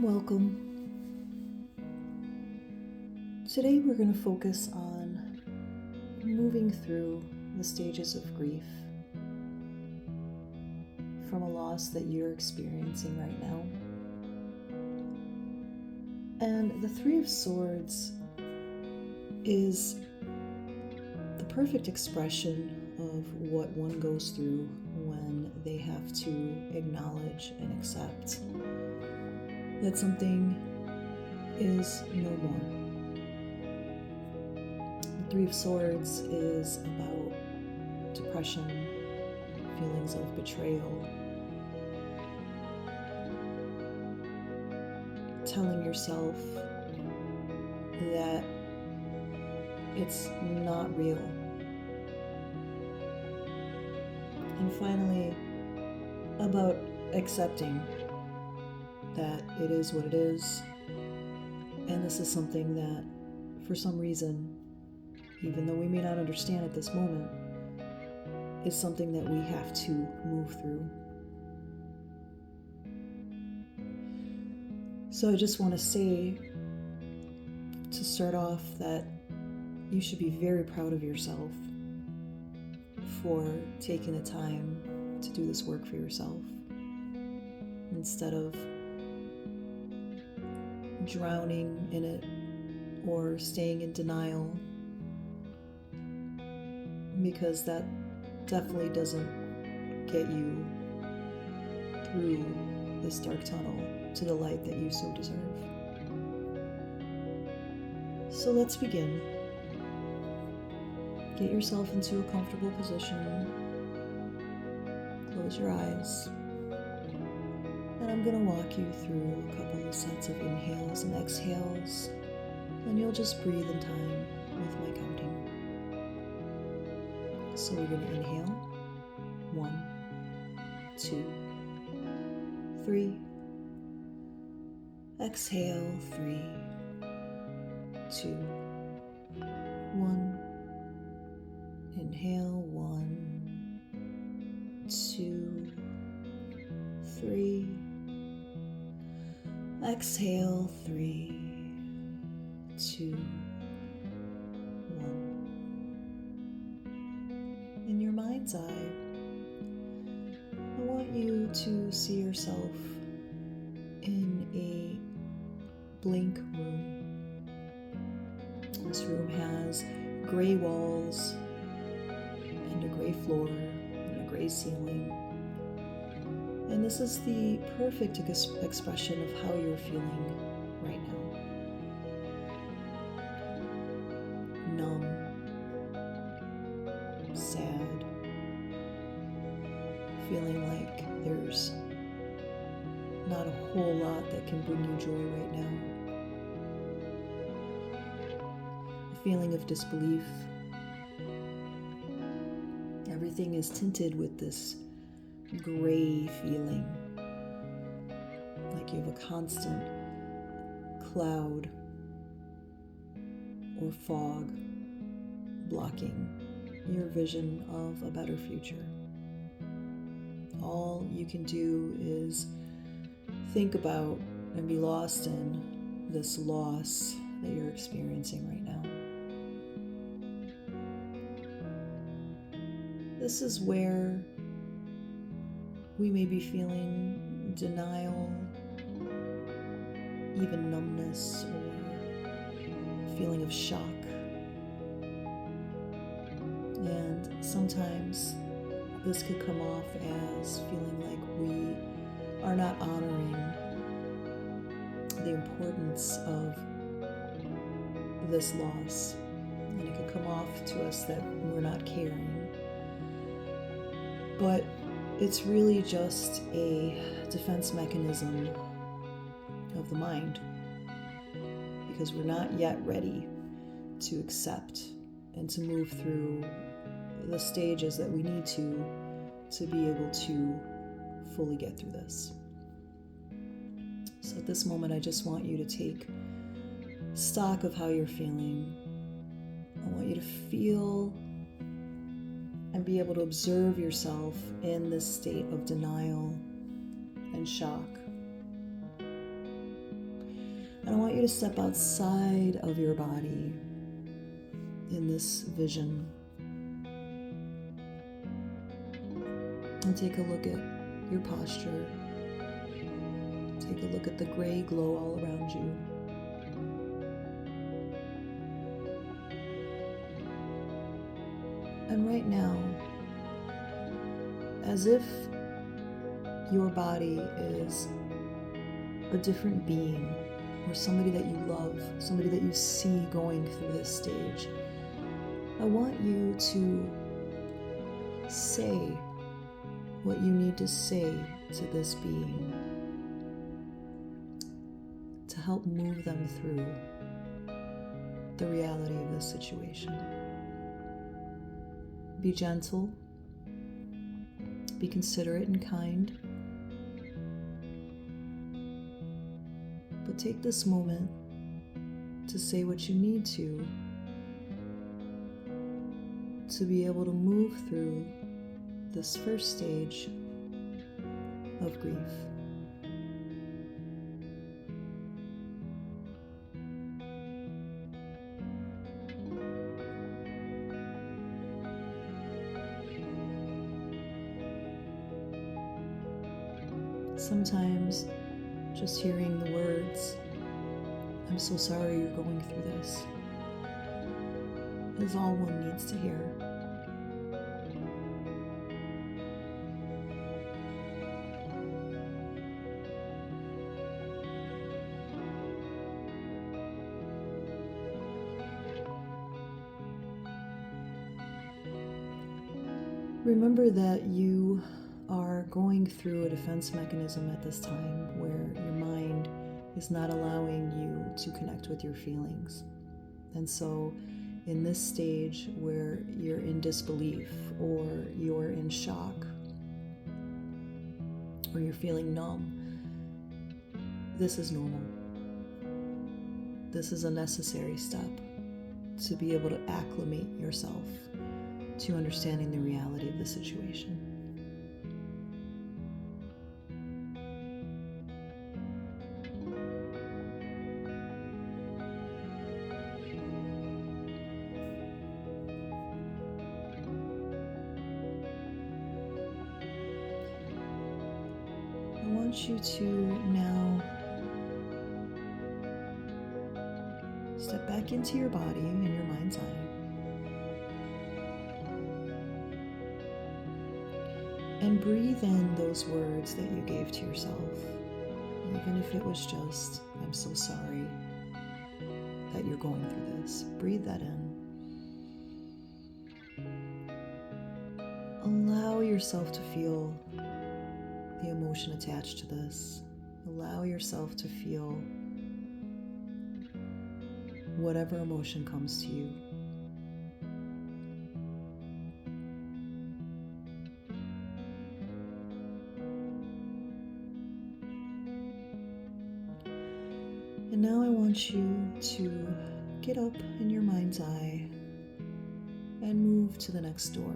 Welcome. Today we're going to focus on moving through the stages of grief from a loss that you're experiencing right now. And the Three of Swords is the perfect expression of what one goes through when they have to acknowledge and accept that something is no more. The Three of Swords is about depression, feelings of betrayal, telling yourself that it's not real. And finally, about accepting that it is what it is, and this is something that, for some reason, even though we may not understand at this moment, is something that we have to move through. So I just want to say, to start off, that you should be very proud of yourself for taking the time to do this work for yourself, instead of drowning in it or staying in denial, because that definitely doesn't get you through this dark tunnel to the light that you so deserve. So let's begin. Get yourself into a comfortable position. Close your eyes. And I'm going to walk you through a couple of sets of inhales and exhales, and you'll just breathe in time with my counting. So we're going to inhale. 1, 2, 3. Exhale. 3, 2, 1. Inhale. 1, 2, 3. Exhale. 3, 2, 1. In your mind's eye, I want you to see yourself in a blank room. This room has gray walls and a gray floor and a gray ceiling. And this is the perfect expression of how you're feeling right now. Numb, sad, feeling like there's not a whole lot that can bring you joy right now. A feeling of disbelief. Everything is tinted with this gray feeling, like you have a constant cloud or fog blocking your vision of a better future. All you can do is think about and be lost in this loss that you're experiencing right now. This is where we may be feeling denial, even numbness, or feeling of shock. And sometimes this could come off as feeling like we are not honoring the importance of this loss. And it could come off to us that we're not caring. But it's really just a defense mechanism of the mind, because we're not yet ready to accept and to move through the stages that we need to be able to fully get through this. So at this moment, I just want you to take stock of how you're feeling. I want you to feel and be able to observe yourself in this state of denial and shock. And I want you to step outside of your body in this vision and take a look at your posture. Take a look at the gray glow all around you. And right now, as if your body is a different being, or somebody that you love, somebody that you see going through this stage, I want you to say what you need to say to this being to help move them through the reality of this situation. Be gentle, be considerate and kind, but take this moment to say what you need to be able to move through this first stage of grief. Sometimes just hearing the words, "I'm so sorry you're going through this," is all one needs to hear. Remember that you are going through a defense mechanism at this time where your mind is not allowing you to connect with your feelings. And so in this stage where you're in disbelief or you're in shock or you're feeling numb, this is normal. This is a necessary step to be able to acclimate yourself to understanding the reality of the situation. I want you to now step back into your body in your mind's eye. And breathe in those words that you gave to yourself, even if it was just, "I'm so sorry that you're going through this." Breathe that in. Allow yourself to feel the emotion attached to this. Allow yourself to feel whatever emotion comes to you. And now I want you to get up in your mind's eye and move to the next door.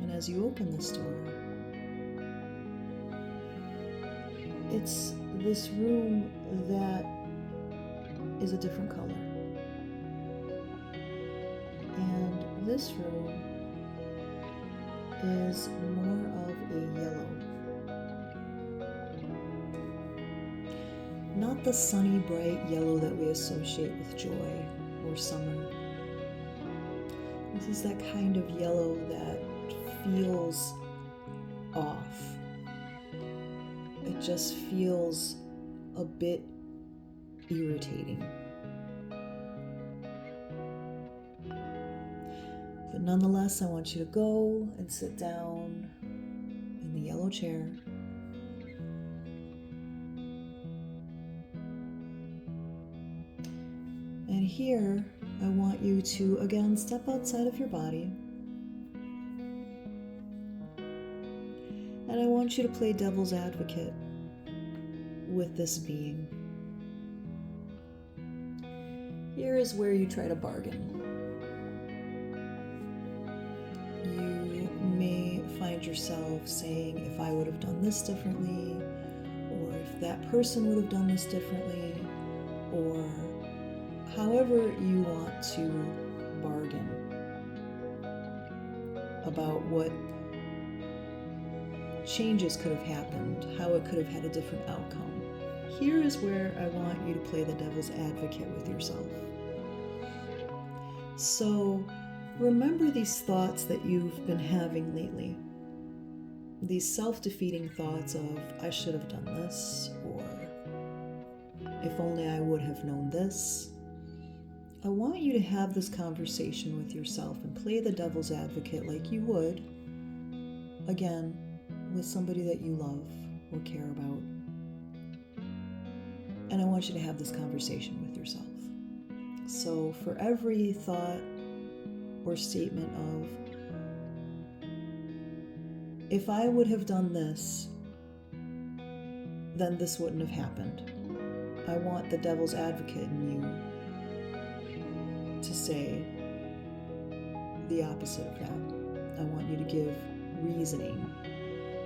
And as you open this door, it's this room that is a different color. And this room is more of a yellow. Not the sunny, bright yellow that we associate with joy or summer. This is that kind of yellow that feels off. It just feels a bit irritating. But nonetheless, I want you to go and sit down in the yellow chair. And here, I want you to, again, step outside of your body. And I want you to play devil's advocate with this being. Here is where you try to bargain. You may find yourself saying, "If I would have done this differently," or "If that person would have done this differently, or however you want to bargain about what changes could have happened, how it could have had a different outcome. Here is where I want you to play the devil's advocate with yourself. So remember these thoughts that you've been having lately. These self-defeating thoughts of, I should have done this, or if only I would have known this. I want you to have this conversation with yourself and play the devil's advocate like you would, again, with somebody that you love or care about. And I want you to have this conversation with yourself. So for every thought or statement of, if I would have done this, then this wouldn't have happened. I want the devil's advocate in you to say the opposite of that. I want you to give reasoning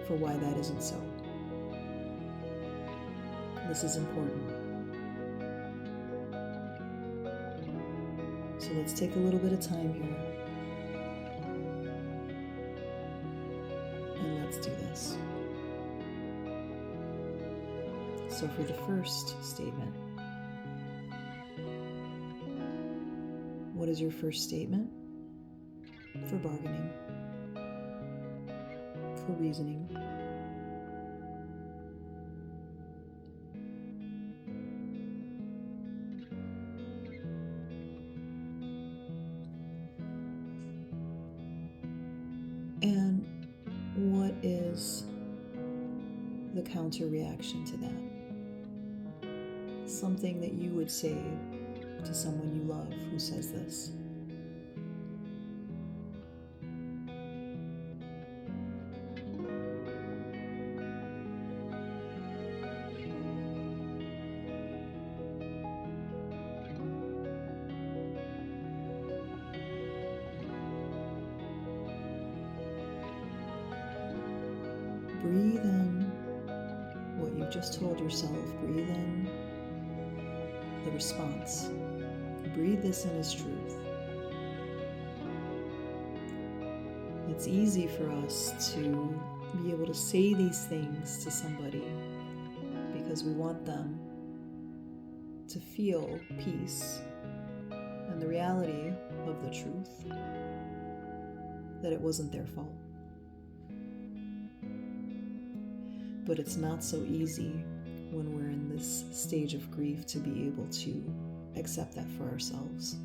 for why that isn't so. This is important. So let's take a little bit of time here. And let's do this. So for the first statement, what is your first statement? For bargaining, for reasoning. And what is the counter reaction to that? Something that you would say to someone you love who says this. Breathe in what you've just told yourself. Breathe in the response. Breathe this in as truth. It's easy for us to be able to say these things to somebody because we want them to feel peace and the reality of the truth that it wasn't their fault. But it's not so easy when we're in this stage of grief to be able to accept that for ourselves.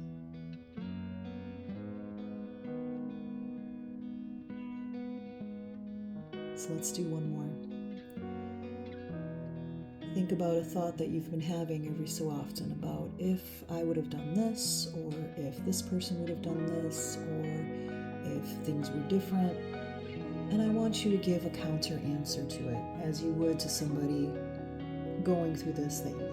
So let's do one more. Think about a thought that you've been having every so often about, if I would have done this, or if this person would have done this, or if things were different. And I want you to give a counter answer to it, as you would to somebody going through this that you love.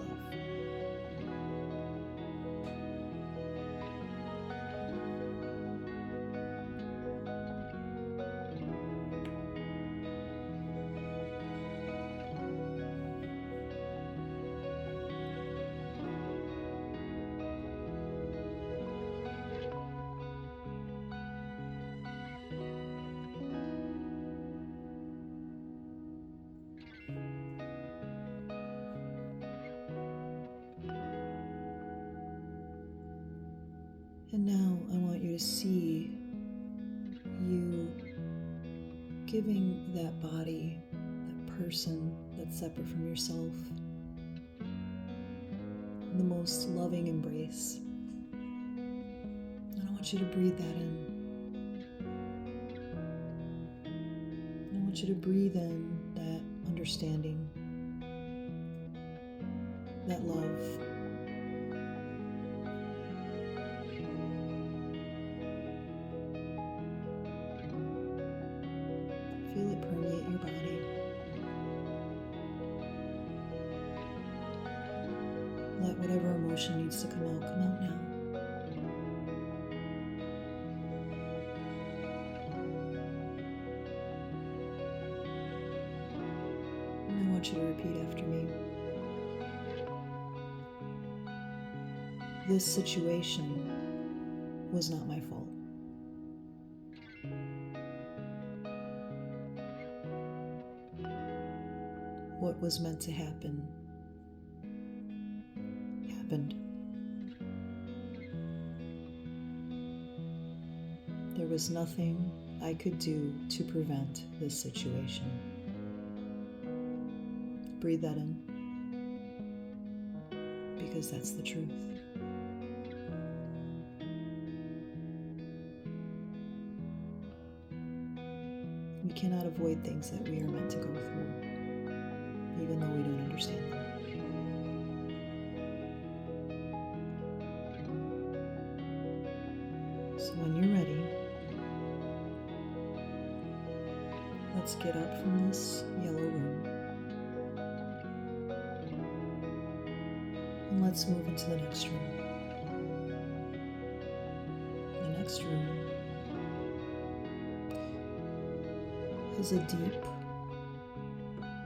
And now I want you to see you giving that body, that person that's separate from yourself, the most loving embrace. And I want you to breathe that in. And I want you to breathe in that understanding, that love. Feel it permeate your body. Let whatever emotion needs to come out now. And I want you to repeat after me. this situation was not my fault. What was meant to happen happened. There was nothing I could do to prevent this situation. Breathe that in, because that's the truth. We cannot avoid things that we are meant to go through, even though we don't understand them. So when you're ready, let's get up from this yellow room and let's move into the next room. The next room is a deep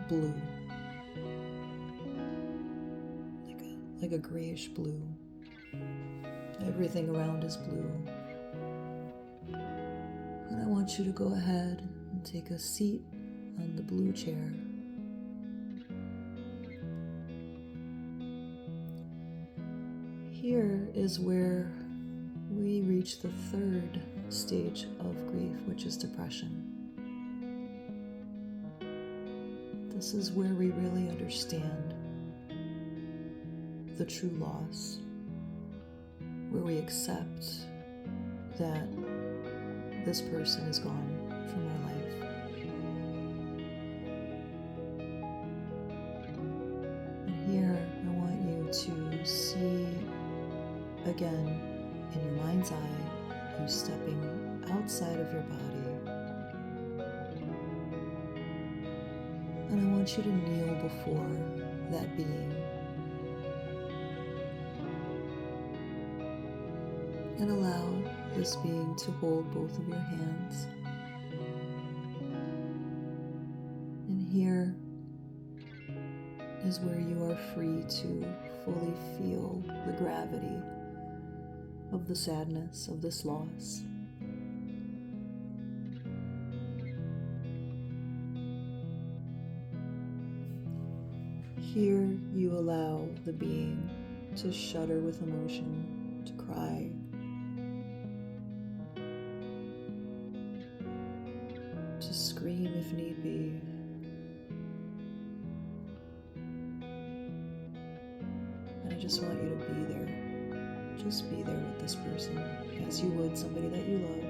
blue, like a grayish blue. Everything around is blue. And I want you to go ahead and take a seat on the blue chair. Here is where we reach the third stage of grief, which is depression. This is where we really understand the true loss, where we accept that this person is gone from our life. And here I want you to see again in your mind's eye you stepping outside of your body. And I want you to kneel before that being and allow this being to hold both of your hands. And here is where you are free to fully feel the gravity of the sadness of this loss. Here you allow the being to shudder with emotion, to cry, to scream if need be. And I just want you to be there. Just be there with this person as you would somebody that you love.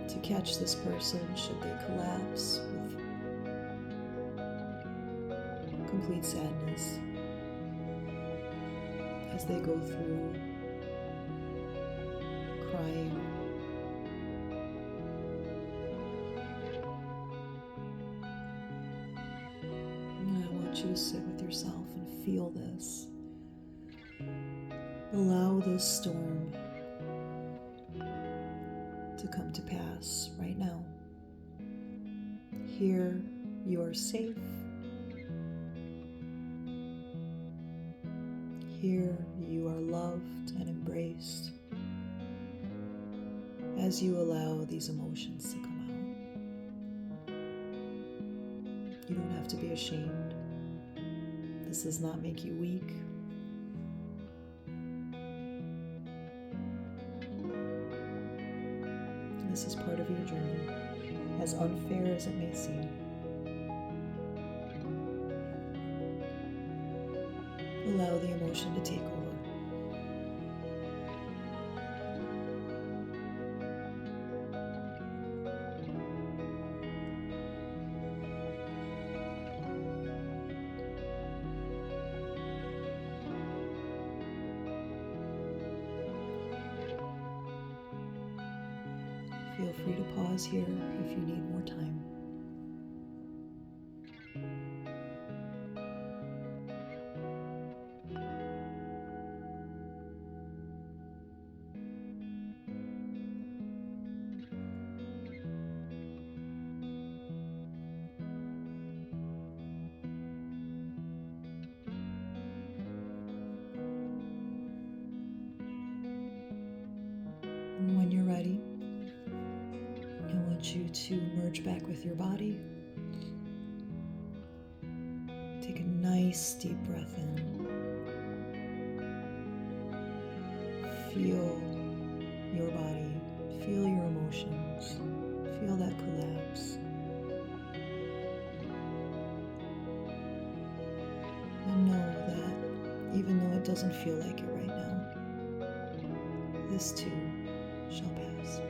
To catch this person should they collapse with complete sadness as they go through crying. And I want you to sit with yourself and feel this. Allow this storm to come to pass right now. Here you are safe. Here you are loved and embraced as you allow these emotions to come out. You don't have to be ashamed. This does not make you weak. This is part of your journey, as unfair as it may seem. Allow the emotion to take over. Feel free to pause here if you need more time. invite you to merge back with your body. Take a nice deep breath in. Feel your body, feel your emotions, feel that collapse. And know that even though it doesn't feel like it right now, this too shall pass.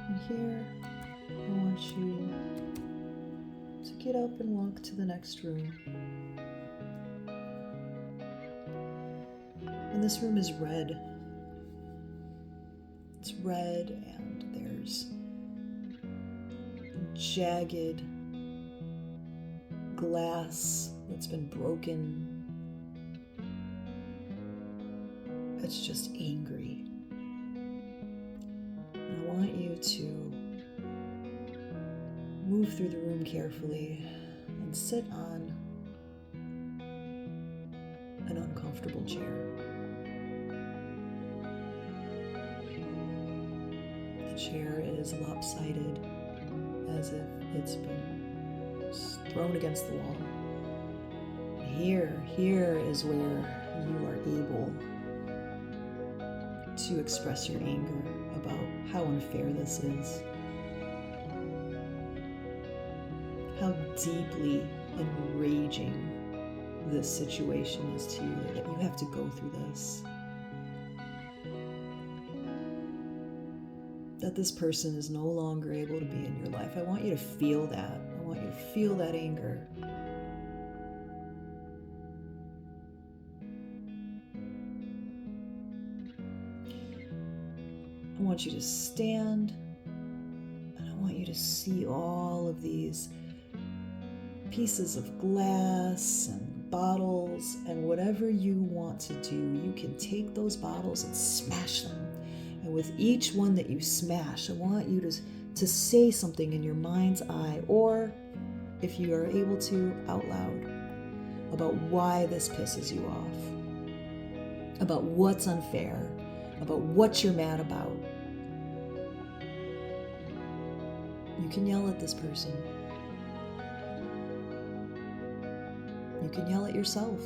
And here, I want you to get up and walk to the next room. And this room is red. It's red and there's jagged glass that's been broken. It's just angry. And I want you to move through the room carefully and sit on an uncomfortable chair. The chair is lopsided as if it's been thrown against the wall. Here is where you are able to express your anger about how unfair this is. How deeply enraging this situation is to you that you have to go through this. That this person is no longer able to be in your life. I want you to feel that. I want you to feel that anger. I want you to stand, and I want you to see all of these pieces of glass and bottles, and whatever you want to do, you can take those bottles and smash them. And with each one that you smash, I want you to say something in your mind's eye, or if you are able to, out loud, about why this pisses you off, about what's unfair, about what you're mad about. You can yell at this person. You can yell at yourself.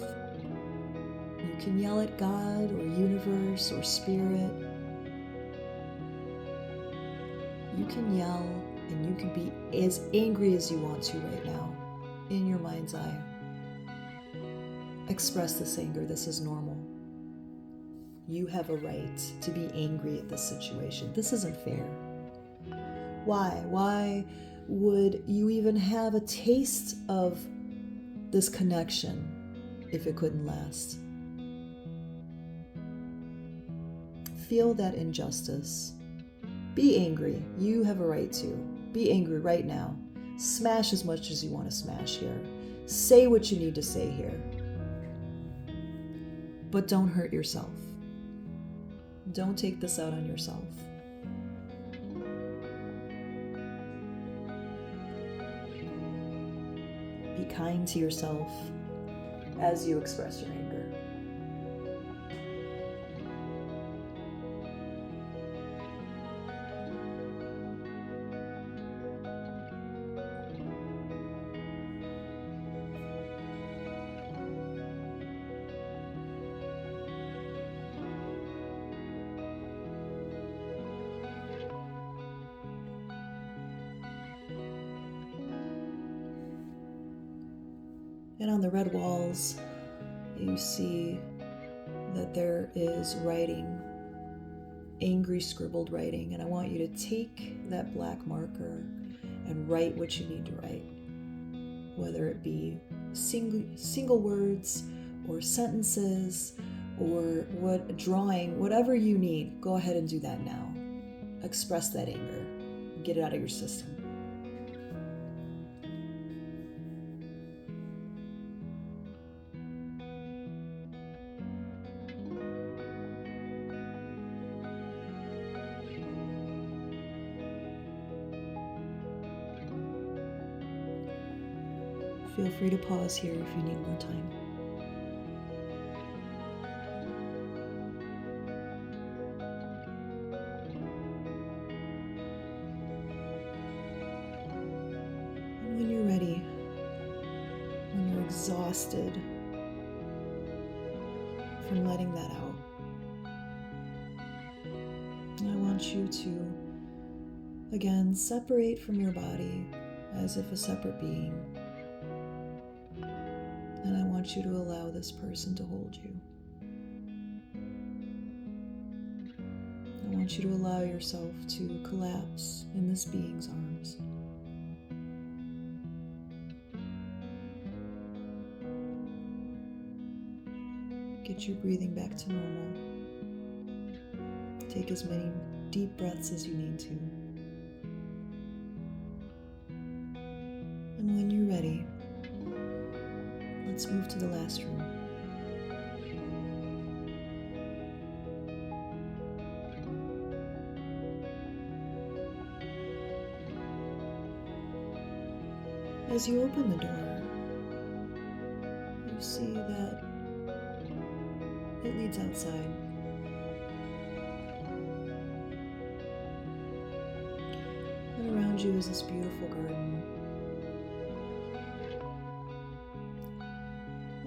You can yell at God or universe or spirit. You can yell and you can be as angry as you want to right now in your mind's eye. Express this anger. This is normal. You have a right to be angry at this situation. This isn't fair. Why? Why would you even have a taste of this connection if it couldn't last? Feel that injustice. Be angry. You have a right to. Be angry right now. Smash as much as you want to smash here. Say what you need to say here. But don't hurt yourself. Don't take this out on yourself. Be kind to yourself as you express your anger. And on the red walls, you see that there is writing, angry scribbled writing, and I want you to take that black marker and write what you need to write, whether it be single words or sentences or drawing, whatever you need. Go ahead and do that now. Express that anger. Get it out of your system. Feel free to pause here if you need more time. exhausted from letting that out. And I want you to, again, separate from your body as if a separate being. And I want you to allow this person to hold you. I want you to allow yourself to collapse in this being's arms. Get your breathing back to normal. Take as many deep breaths as you need to. And when you're ready, let's move to the last room. As you open the door, you see that it leads outside. And around you is this beautiful garden.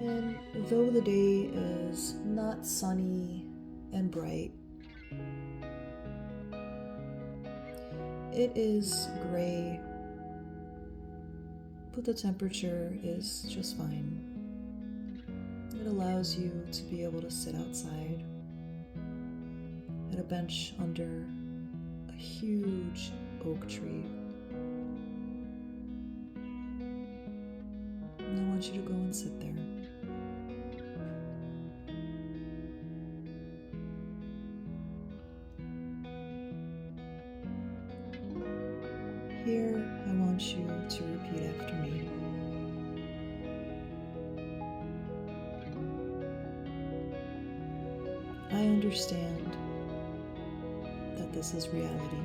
And though the day is not sunny and bright, it is gray, but the temperature is just fine. It allows you to be able to sit outside at a bench under a huge oak tree. And I want you to go and sit there. Here, I want you to repeat after me. I understand that this is reality.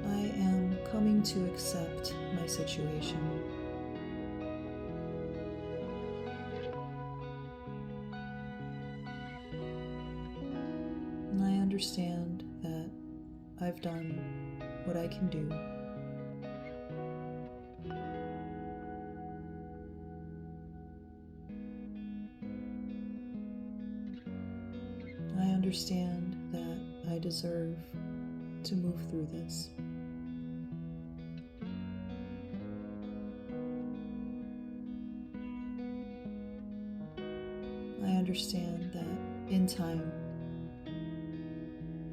I am coming to accept my situation. And I understand that I've done what I can do. I understand that I deserve to move through this. I understand that in time,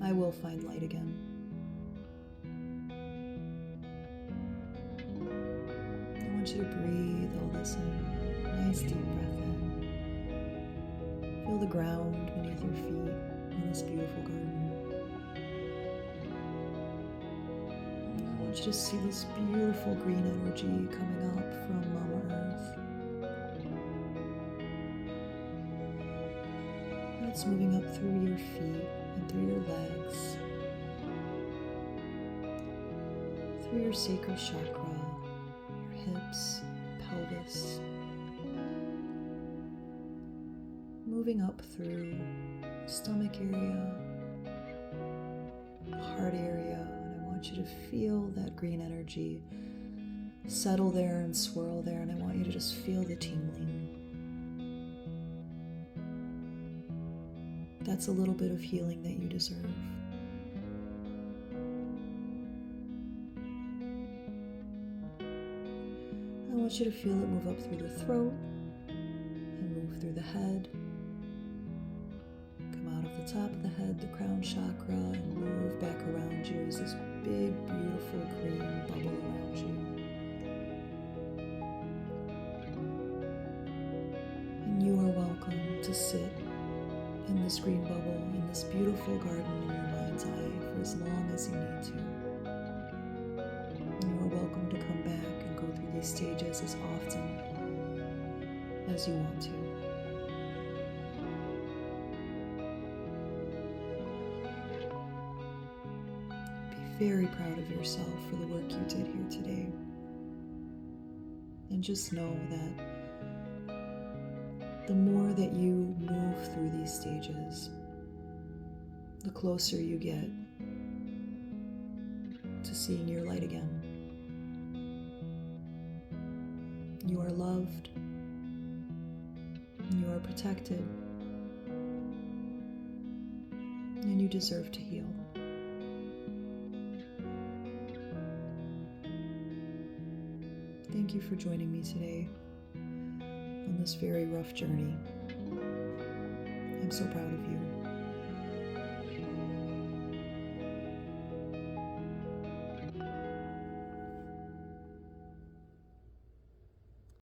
I will find light again. I want you to breathe all this in. Nice deep breath in. Feel the ground beneath your feet in this beautiful garden. And I want you to see this beautiful green energy coming up from Mama Earth. And it's moving up through your feet and through your legs, through your sacral chakra, your hips, pelvis, moving up through stomach area, heart area, and I want you to feel that green energy settle there and swirl there, and I want you to just feel the tingling. That's a little bit of healing that you deserve. I want you to feel it move up through the throat and move through the head. Come out of the top of the head, the crown chakra, and move back around you as this big, beautiful green bubble around you. And you are welcome to sit in this green bubble, in this beautiful garden in your mind's eye for as long as you need to. And you are welcome to come back and go through these stages as often as you want to. Be very proud of yourself for the work you did here today. And just know that the more that you move through these stages, the closer you get to seeing your light again. You are loved. You are protected. And you deserve to heal. Thank you for joining me today on this very rough journey. I'm so proud of you.